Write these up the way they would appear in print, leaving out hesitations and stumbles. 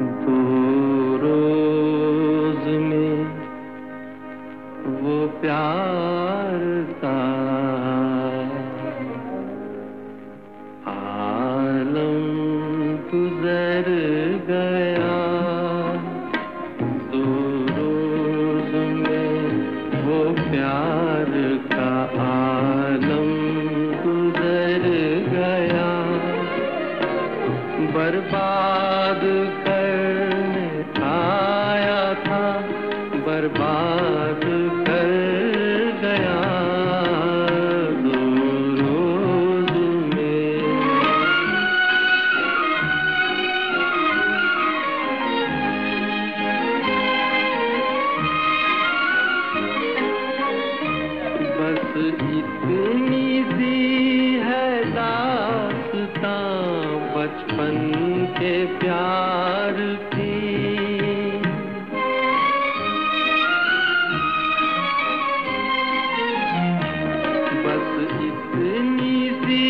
दो रोज में वो प्यार था आलम गुजर गया। दो रोज में वो प्यार का आलम गुजर गया। बर्बाद करने आया था, बर्बाद कर गया। दो रोज में बस इतनी सी है दास्तां बचपन के प्यार की। बस इतनी सी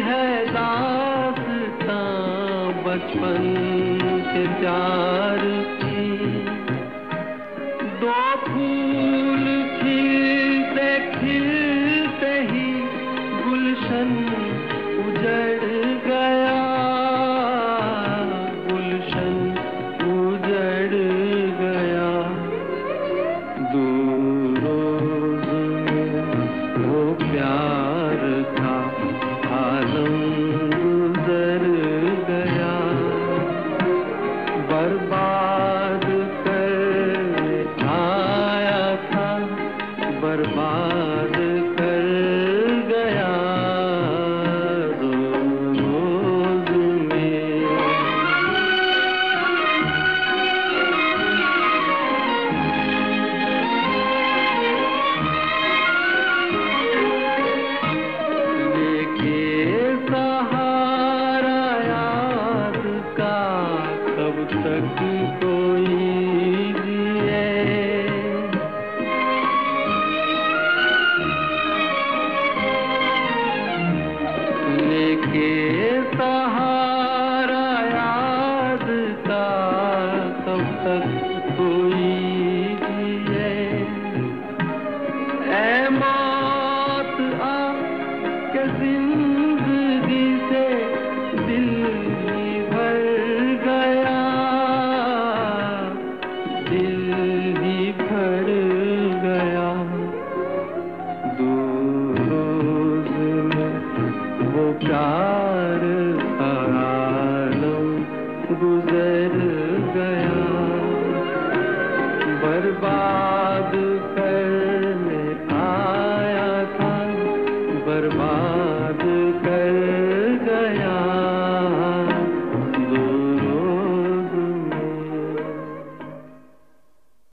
है दास्तां बचपन के प्यार की। दो फूल खिलते खिलते ही गुलशन उजड़ गया। गुलशन उजड़ गया। दो रोज में वो प्यार था आलम गुजर गया। बर्बाद करने आया था, बर्बाद कर गया। दो रोज में लेके सहारा याद का कब तक कोई जिए। लेके सहारा याद का कब तक कोई जिए। ऐ मौत आ के जिंदगी से दिल ही भर गया। दिल ही भर गया। दो रोज में वो प्यार का आलम गुजर गया। बर्बाद करने आया था, बर्बाद